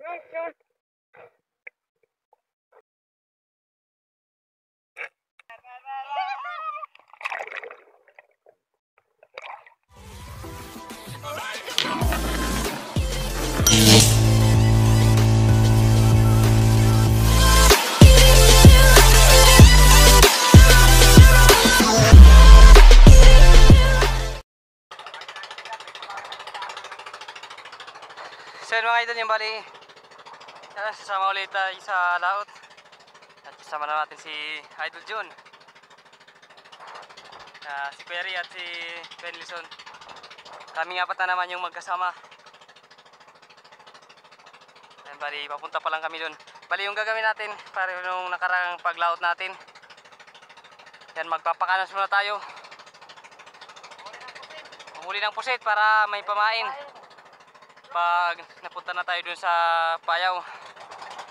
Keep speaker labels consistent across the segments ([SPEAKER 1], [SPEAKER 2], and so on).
[SPEAKER 1] So yun mga idol, yung bali sasama ulit tayo sa laot at kasama na natin si Idol Jun, si Query at si Benlison. Kami apat na naman yung magkasama. Yan, bali papunta pa lang kami dun. Bali yung gagawin natin para yung nakarang paglaot natin, yan, magpapakanas muna tayo, huli ng pusit para may pamain pag napunta na tayo dun sa payaw.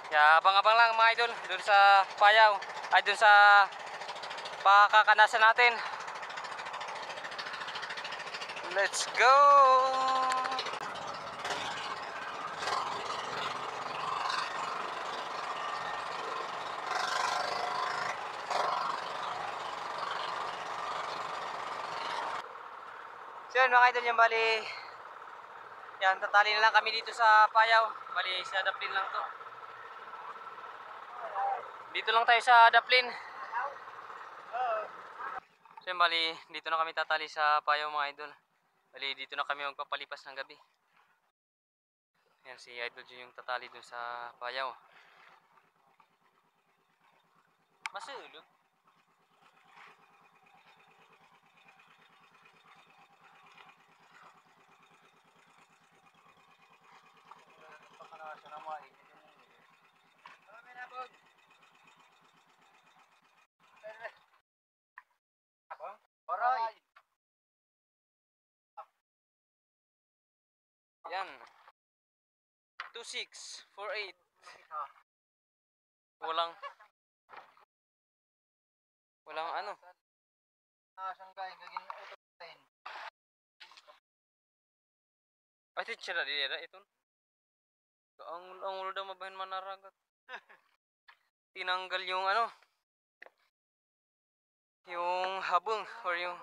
[SPEAKER 1] Kaya abang-abang lang mga idol dun sa payaw, ay dun sa pakakanasan natin. Let's go! So yun mga idol, yung bali yan, tatali na lang kami dito sa payaw. Bali sa daplin lang to. Dito lang tayo sa daplin. So yun, bali dito na kami tatali sa payaw mga idol. Bali dito na kami magpapalipas ng gabi. Yan, si Idol Jun yung tatali dun sa payaw. Masulog. Yan. 2648. Walang ano. Pati sila dira ito. Ang ulo daw mabahin manaragat. Tinanggal yung ano, yung habong or yung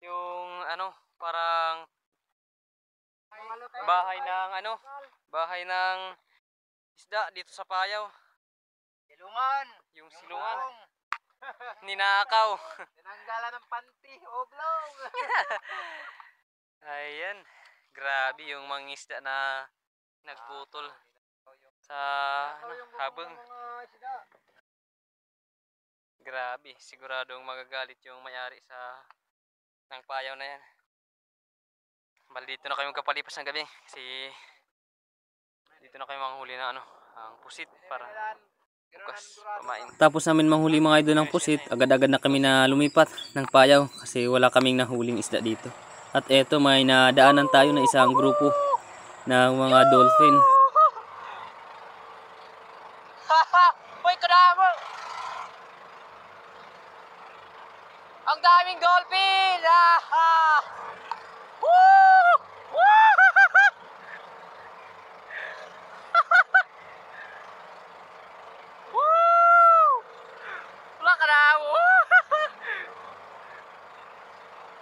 [SPEAKER 1] yung ano, parang bahay ng ano, bahay ng isda dito sa payaw.
[SPEAKER 2] Silungan.
[SPEAKER 1] Yung silungan. Ninakaw.
[SPEAKER 2] Tinanggalan ng panty, oblong.
[SPEAKER 1] Ayan. Grabe yung mga isda na nagputol sa ano, habang. Grabe, siguradong magagalit yung may-ari sa ng payaw na yan. Bali dito na kayo magkapalipas ng gabi kasi dito na kayo manghuli na ano, ang pusit para bukas pamain. Tapos namin manghuli mga idol ng pusit, agad-agad na kami na lumipat ng payaw kasi wala kaming nahuling isda dito. At eto, may nadaanan tayo na isang grupo ng mga dolphin. Hoy, kadamo! Ang daming dolphin! Woo! Woo! Woo! Wala ka na!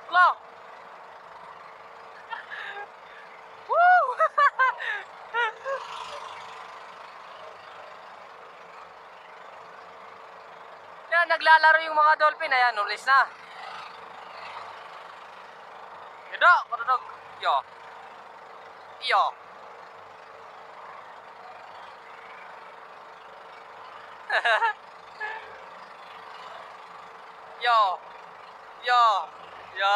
[SPEAKER 1] Wala! Woo! Yan, naglalaro yung mga dolphin. Ayan, ulis na. Yada, kadadog. Yo. Yo. Yo. Yo. Yo.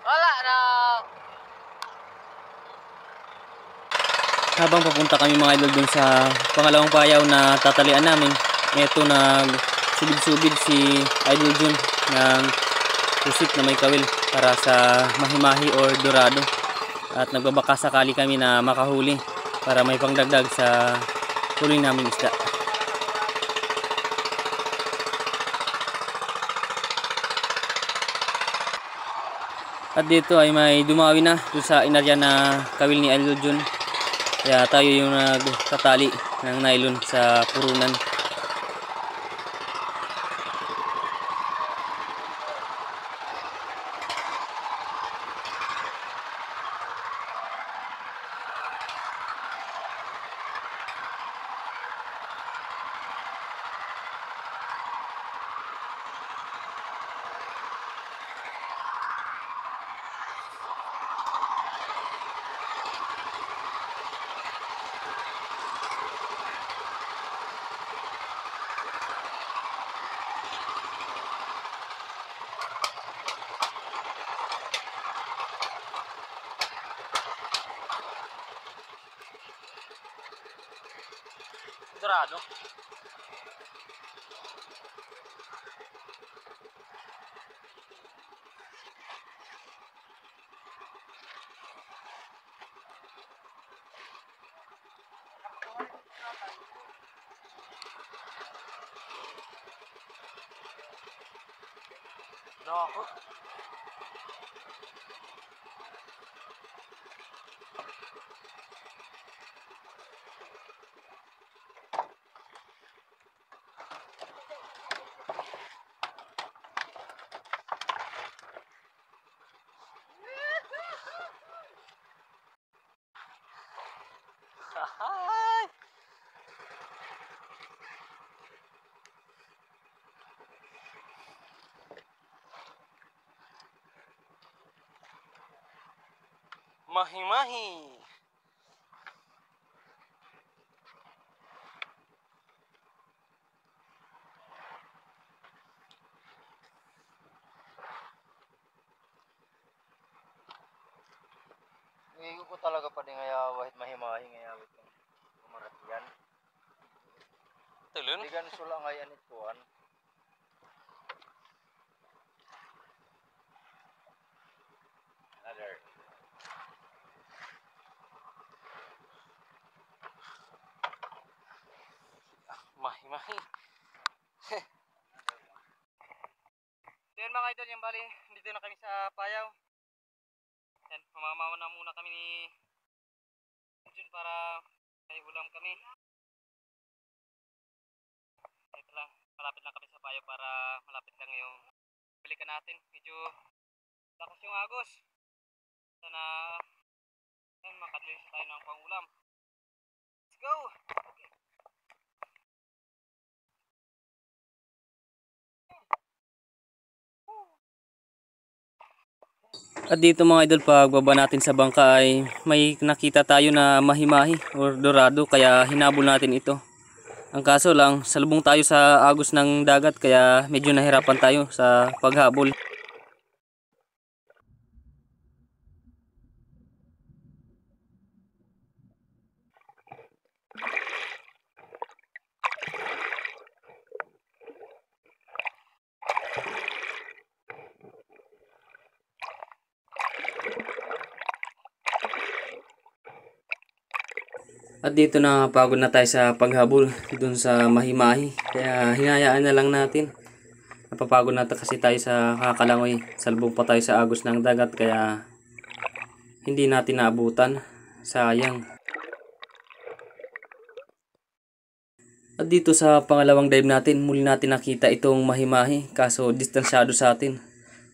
[SPEAKER 1] Wala na. Habang papunta kami mga idol dun sa pangalawang payaw na tatalian namin, eto nagsubid-subid si Idol Jun ng pusit na may kawil para sa mahimahi or dorado. At nagbabaka sakali kami na makahuli para may pangdagdag sa huling namin isda. At dito ay may dumawi na dun sa inarya na kawil ni Idol Jun. Kaya tayo yung nagtatali ng nylon sa purunan. Dorado. Dako. Mahi-mahi.
[SPEAKER 2] Ngayon ko talaga pa din ngayawahit mahimahi ngayawit yung kumaratiyan.
[SPEAKER 1] Tulun.
[SPEAKER 2] Hindi gan sula ngayon ituan. Another.
[SPEAKER 1] Mahi-mahi. Yan mga idol, yung bali, dito na kami sa Payaw. Yan, mamamawa na muna kami ni Jun para may ulam kami. Ito lang, malapit lang kami sa Payaw para malapit lang yung balikan natin. Medyo lakas yung agos. Sana makadlinis tayo ng pangulam. Let's go! Okay. At dito mga idol, pagbaba natin sa bangka ay may nakita tayo na mahi-mahi or dorado, kaya hinabol natin ito. Ang kaso lang, salubong tayo sa agos ng dagat kaya medyo nahirapan tayo sa paghabol. At dito na pagod na tayo sa paghabol dun sa mahi-mahi. Kaya hinayaan na lang natin. Napapagod na kasi tayo sa kakalangoy. Salbong pa tayo sa agos ng dagat kaya hindi natin naabutan. Sayang. At dito sa pangalawang dive natin, muli natin nakita itong mahi-mahi. Kaso distansyado sa atin.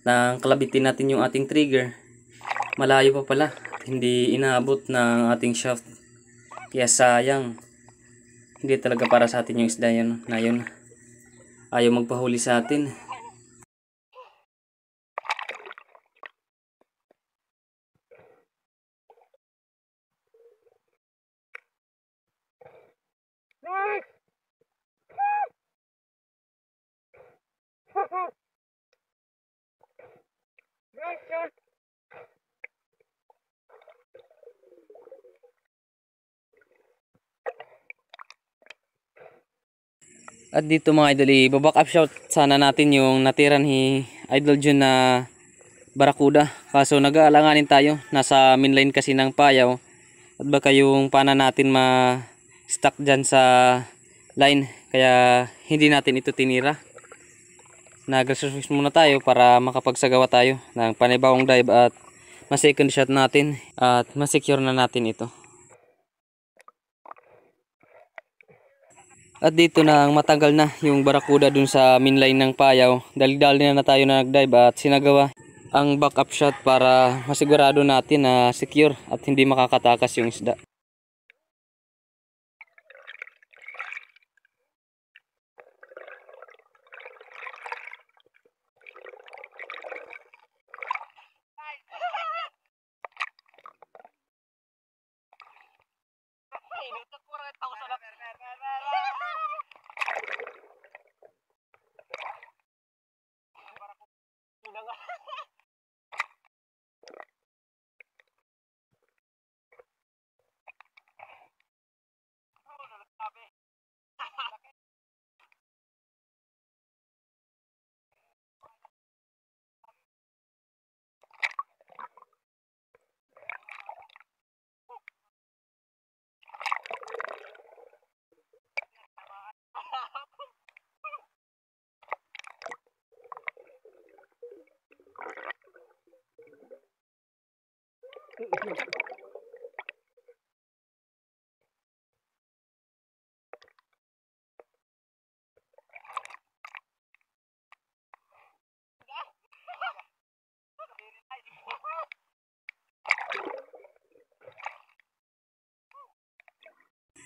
[SPEAKER 1] Nang kalabitin natin yung ating trigger, malayo pa pala. Hindi inaabot ng ating shaft. Kaya sayang. Hindi talaga para sa atin yung isda yan na yun. Ayaw magpahuli sa atin. At dito mga idol, i-back up shot sana natin yung natira ni Idol Jun na barakuda. Kaso nag-aalanganin tayo, nasa mainline kasi ng Payaw. At baka yung pana natin ma-stuck dyan sa line, kaya hindi natin ito tinira. nag-research muna tayo para makapagsagawa tayo ng panibawang dive at ma-second shot natin at ma-secure na natin ito. At dito na ang matagal na yung barakuda dun sa mainline ng payaw. Dali-dali na tayo na nag-dive at sinagawa ang backup shot para masigurado natin na secure at hindi makakatakas yung isda.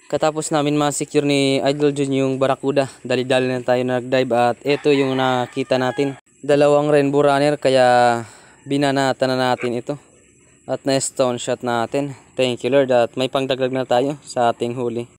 [SPEAKER 1] Katapos namin ma-secure ni Idol Jun yung barakuda, dali-dali na tayo nag-dive at ito yung nakita natin. Dalawang rainbow runner kaya binanata na natin ito. At na-stone shot natin. Thank you Lord at may pangdagdag na tayo sa ating huli.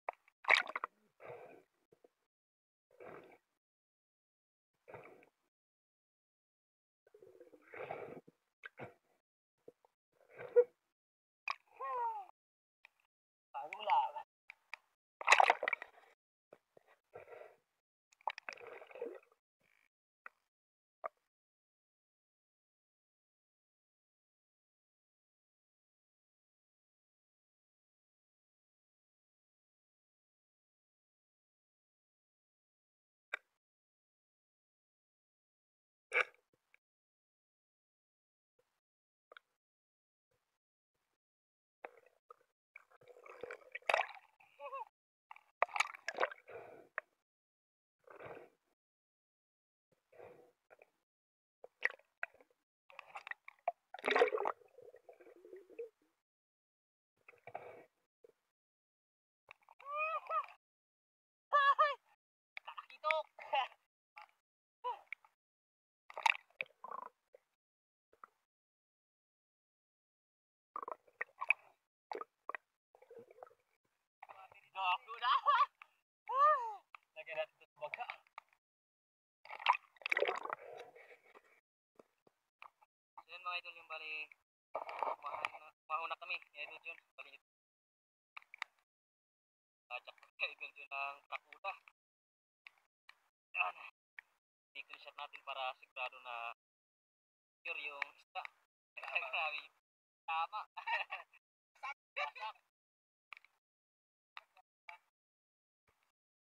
[SPEAKER 1] Yan mga idol yung bali mahuna kami ni Idol Jun bali Idol Jun ng barakuda. Yan, secret shot natin para sigurado na secure yung isda. Grabe, tama.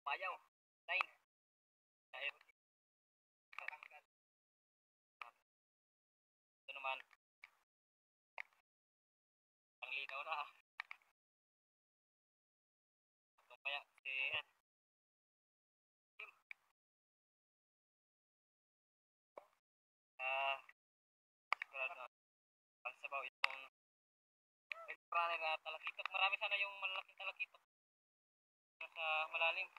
[SPEAKER 1] Payaw 9 ito naman ang linaw na tumaya si sigurado na pagsabaw itong runner na talakitok. Marami sana yung malalaking talakitok sa malalim.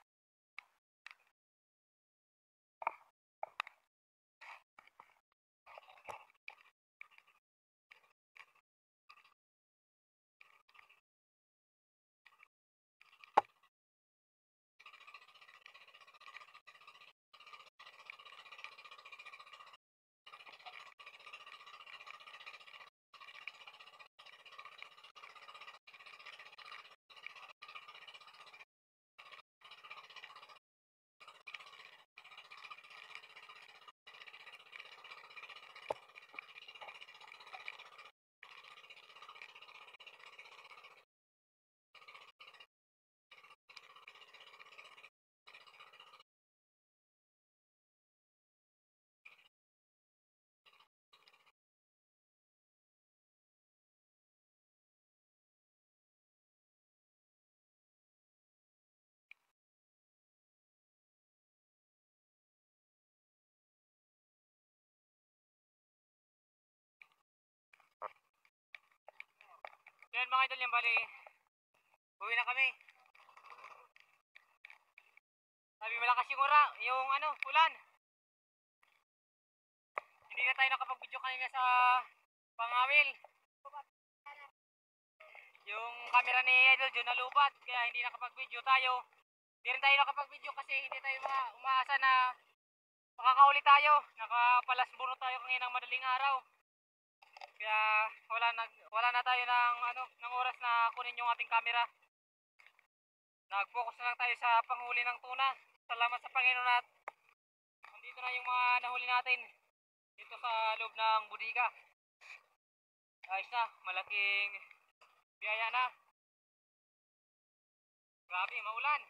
[SPEAKER 1] Yan mga idol, yan bali. Uwi na kami. Sabi malakas yung ulan. Hindi na tayo nakapag-video kanina sa Pangawil. Yung camera ni Idol Jun nalubat, kaya hindi nakapag-video tayo. Hindi rin tayo nakapag-video kasi hindi tayo umaasa na makakahuli tayo. Nakapalasburo tayo kanina ng madaling araw. Kaya wala na tayo ng oras na kunin yung ating camera. Nag-focus na lang tayo sa panghuli ng tuna. Salamat sa Panginoon at nandito na yung mga nahuli natin dito sa loob ng budiga. Ayos na, malaking biyaya na. Grabe, maulan.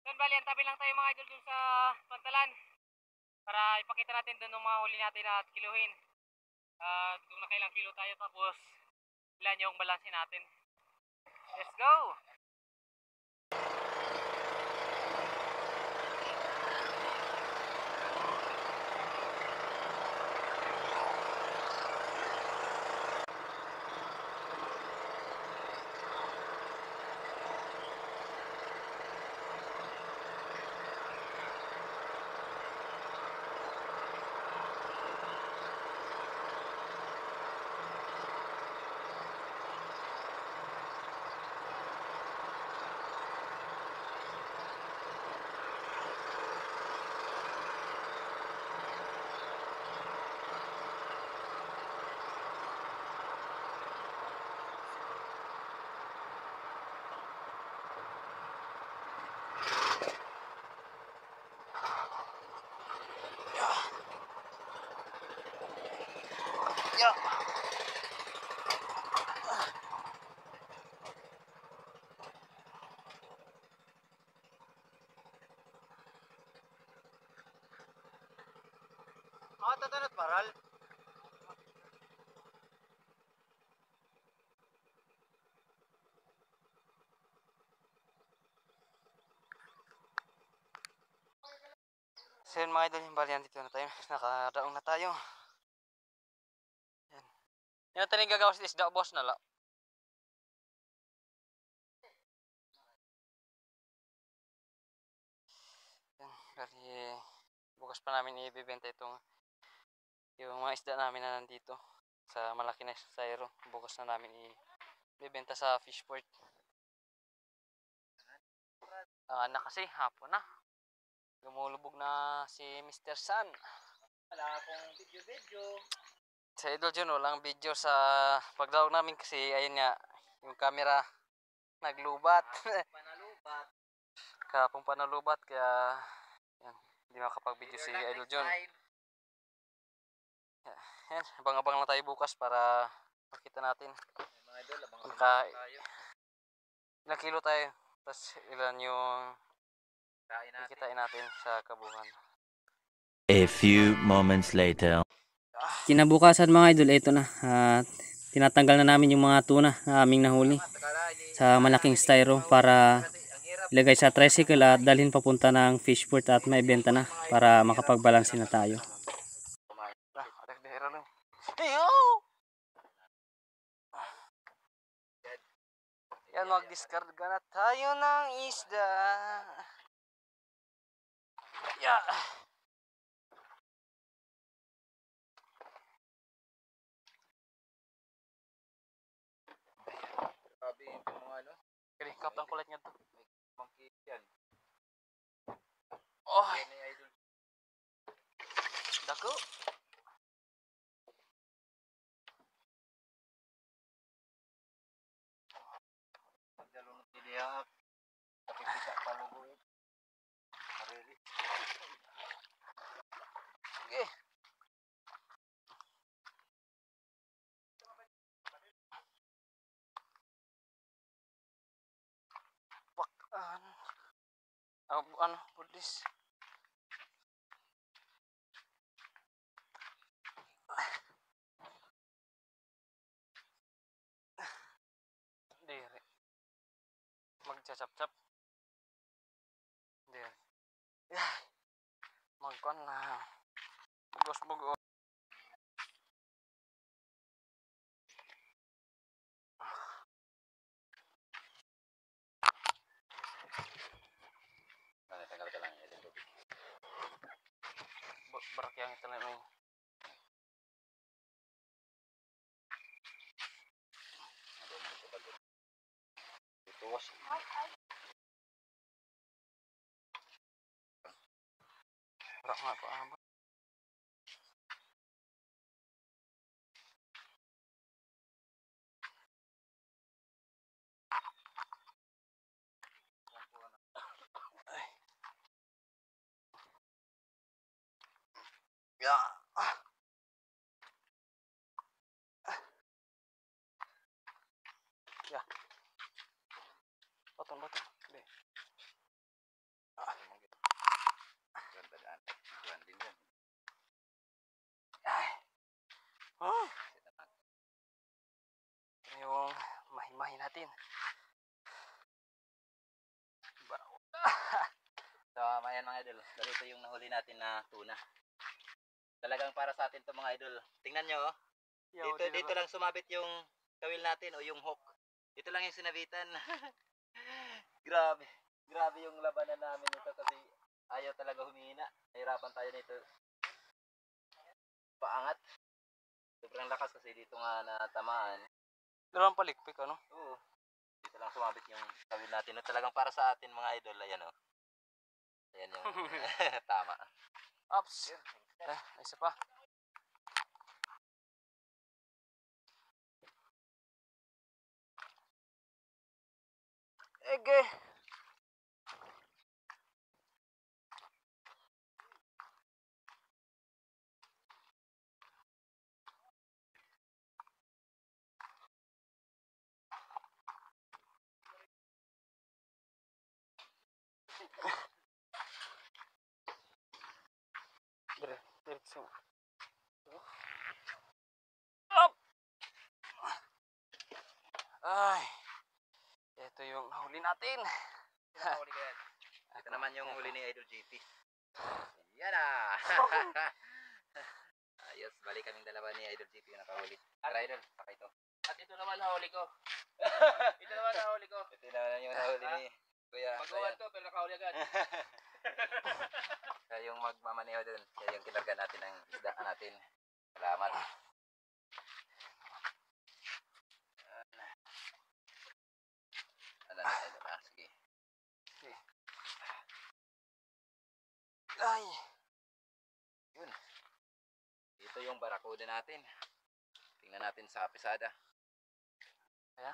[SPEAKER 1] Doon bali, tabi lang tayo mga idol dun sa pantalan para ipakita natin doon ng mga huli natin at kiluhin. At kung nakailang kilo tayo tapos ilan yung balansin natin. Let's go! Yeah.
[SPEAKER 2] Tatanot paral.
[SPEAKER 1] So yun mga idol, yung balian dito na tayo. Nakadaong na tayo. Yan. Yan natin yung gagawa sa isda, boss na la. Yan, bali bukas pa namin ibibenta itong yung mga isda namin na nandito sa malaki na styro. Bukas na namin ibibenta sa fishport. Ang anak kasi, hapon na. Lumulubog na si Mr. Sun.
[SPEAKER 2] Wala akong video.
[SPEAKER 1] Sa Idol Jun, walang video sa pagdawag namin kasi ayun nga, yung camera naglubat.
[SPEAKER 2] Panalubat.
[SPEAKER 1] Kapong panalubat kaya yan, hindi makapag-video si Idol Jun. Yan, abang-abang lang tayo bukas para makita natin.
[SPEAKER 2] Mga idol, abang-abang
[SPEAKER 1] tayo. Ilang kilo tayo, tapos ilan yung kikitain natin sa kabuhan.
[SPEAKER 3] A few moments later.
[SPEAKER 1] Kinabukasan mga idol, ito na. Tinatanggal na namin yung mga tuna na aming nahuli sa malaking styro para ilagay sa tricycle at dalhin papunta ng fishport at maibenta na para makapagbalansin na tayo. Yan, mag-discard na tayo ng isda. Yeah.
[SPEAKER 2] Sabi yung mga
[SPEAKER 1] Kaya kap ang kulit nga to.
[SPEAKER 2] monkey yan.
[SPEAKER 1] Oh,
[SPEAKER 2] Yan ay idol.
[SPEAKER 1] dako.
[SPEAKER 2] Magdalunod niliyak. Kapipisa palubo. Marili.
[SPEAKER 1] Sige. Wakan. Ano, pulis. Diri. Magchachap-chap. Diri. Yeah. Magkon na. Bugos-bugos. malaki ang ito na may.
[SPEAKER 2] Tuwas.
[SPEAKER 1] Wala nga pa ama. Ya. Ya. Potong. Hindi.
[SPEAKER 2] Ganda daan. Ganda din yan.
[SPEAKER 1] Ay. Oh. Ito yung mahimahi natin.
[SPEAKER 2] So, ayan mga idol. Dito yung nahuli natin na tuna. Talagang para sa atin to mga idol. Tingnan nyo, oh. Dito lang sumabit yung kawil natin o yung hook. Ito lang yung sinabitan. Grabe yung labanan namin nito kasi ayaw talaga humihina. Nahirapan tayo nito. Paangat. Sobrang lakas kasi dito nga natamaan.
[SPEAKER 1] Dalawang palikpik ano?
[SPEAKER 2] Oo. Dito lang sumabit yung kawil natin. Talagang para sa atin mga idol. Ayan o. Ayan yung tama.
[SPEAKER 1] Ups. Isa pa. Ege. Diretso. Up. Ay. Ito yung nahuli natin.
[SPEAKER 2] Huli ka yan. Ito naman yung huli ni Idol JP. Yan na. Ayos, balik kaming dalawa ni Idol JP yung nakahuli. Tara Idol, saka ito.
[SPEAKER 1] At ito naman nahuli ko.
[SPEAKER 2] Ito naman yung nahuli ni Kuya.
[SPEAKER 1] Magawa to pero nakahuli agad.
[SPEAKER 2] Siya yung magmamaneho dun. Siya yung kinarga natin ng isdaan natin. Salamat. Ano na Idol? Sige.
[SPEAKER 1] Ay.
[SPEAKER 2] Yun. Ito yung barakuda natin. Tingnan natin sa pisada.
[SPEAKER 1] Kaya?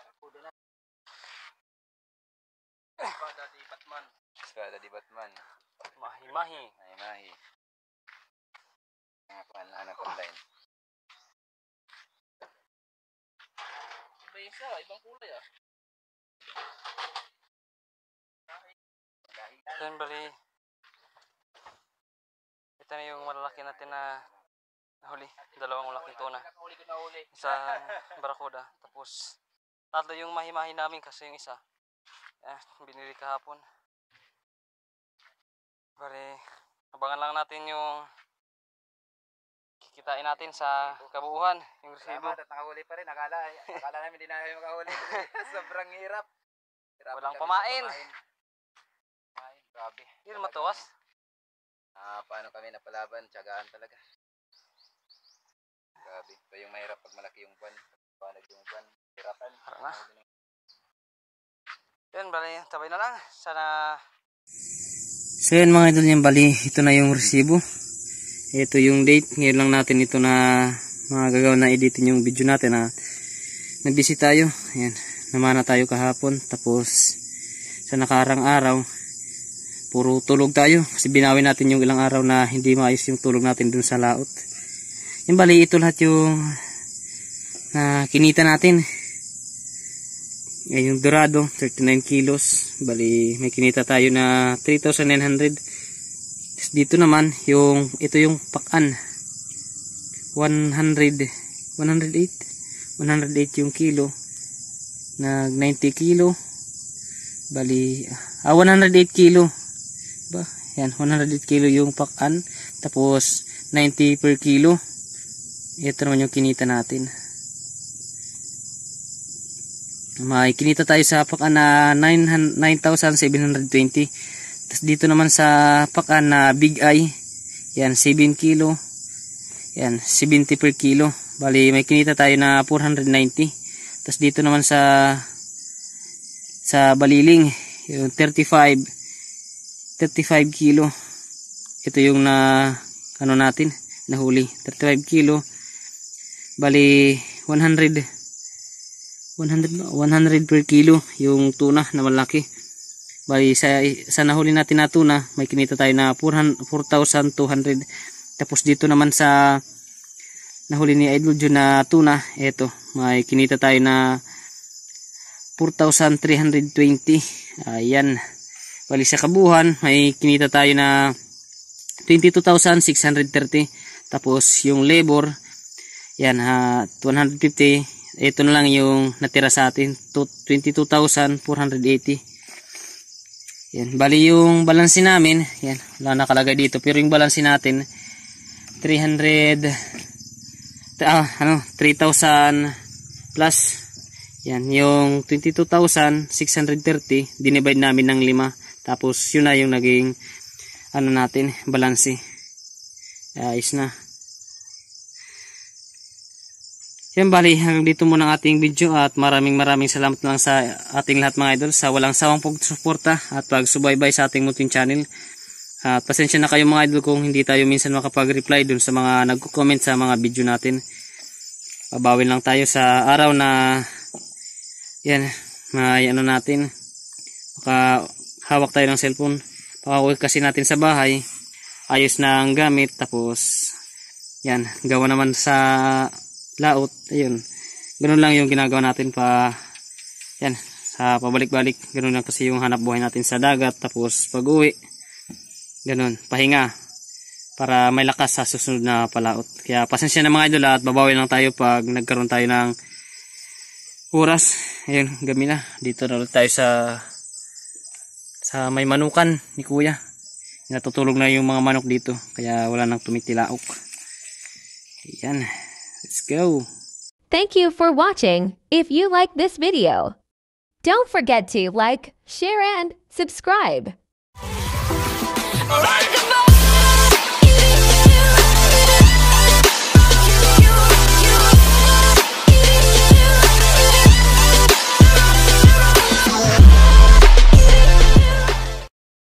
[SPEAKER 2] Barakuda na.
[SPEAKER 1] Espada di Batman.
[SPEAKER 2] Espada di Batman.
[SPEAKER 1] Mahi-mahi.
[SPEAKER 2] Ay, mahi. Anak online.
[SPEAKER 1] Iba isa, ibang kulay ah. Then bali. Ito na yung malalaki natin na nahuli. Dalawang malaking tuna. Isang barakuda. Tapos tatlo yung mahi-mahi namin kasi yung isa binili kahapon. Bali, abangan lang natin yung kikitain natin sa kabuuan. Yung resibo.
[SPEAKER 2] Salamat at nakahuli pa rin. Akala namin di na kayo makahuli. Sobrang hirap.
[SPEAKER 1] Walang pamain.
[SPEAKER 2] Grabe.
[SPEAKER 1] Hindi na matuwas.
[SPEAKER 2] Paano kami napalaban? Tiyagaan talaga. Grabe. Ito yung mahirap pag malaki yung buwan. Panag yung buwan. Hirapan.
[SPEAKER 1] Harap na. Yan, bali, tabay na lang. Sana. So yan mga idol, yung bali, ito na yung resibo. Ito yung date. Ngayon lang natin ito na magagawa na editin yung video natin na nag-busy tayo. Ayan, namana tayo kahapon. Tapos sa nakarang araw, puro tulog tayo. Kasi binawi natin yung ilang araw na hindi maayos yung tulog natin dun sa laot. Yung bali, ito lahat yung na kinita natin. Yung dorado 39 kilos, bali may kinita tayo na 3,900. Dito naman yung ito yung pakan 108 yung kilo, nag 90 kilo, bali 108 kilo ba yan, 108 kilo yung pakan, tapos 90 per kilo. Ito naman yung kinita natin. May kinita tayo sa pakan na 9,720. Tapos dito naman sa pakan na Big Eye, Yan, 7 kilo. Yan, 70 per kilo. Bali, may kinita tayo na 490. Tapos dito naman sa Baliling, yung 35 kilo. Ito yung ano natin, nahuli. 35 kilo. Bali, 100 per kilo yung tuna na malaki. Bali, sa nahuli natin na tuna, may kinita tayo na 4,200. Tapos dito naman sa nahuli ni Idol Jun na tuna, eto, may kinita tayo na 4,320. Ayan. Bali sa kabuhan, may kinita tayo na 22,630. Tapos yung labor, yan, 150. Ito na lang yung natira sa atin, 22,480. Yan, bali yung balansi namin, yan, wala nakalagay dito, pero yung balansi natin 3,000 plus. Yan, yung 22,630 dinivide namin ng 5. Tapos yun na yung naging ano natin, balansi. Ayos na. Yan, bali, hanggang dito muna ang ating video at maraming salamat lang sa ating lahat mga idol sa walang sawang pagsuporta at pagsubaybay sa ating munting channel. At pasensya na kayo mga idol kung hindi tayo minsan makapag-reply dun sa mga nagko-comment sa mga video natin. Babawin lang tayo sa araw na yan, may ano natin, makahawak tayo ng cellphone. Pakauwi kasi natin sa bahay, ayos na ang gamit, tapos yan, gawa naman sa laot, ayun, ganun lang yung ginagawa natin yan, sa pabalik-balik, ganun lang kasi yung hanap buhay natin sa dagat. Tapos pag uwi, ganun, pahinga para may lakas sa susunod na palaot. Kaya pasensya na mga idol at babawi lang tayo pag nagkaroon tayo ng oras. Ayun, gabi na, dito na ulit tayo sa may manukan ni kuya. Natutulog na yung mga manok dito, kaya wala nang tumitilaok. Ayan. Let's go.
[SPEAKER 4] Thank you for watching. If you like this video, don't forget to like, share, and subscribe.
[SPEAKER 5] Alright.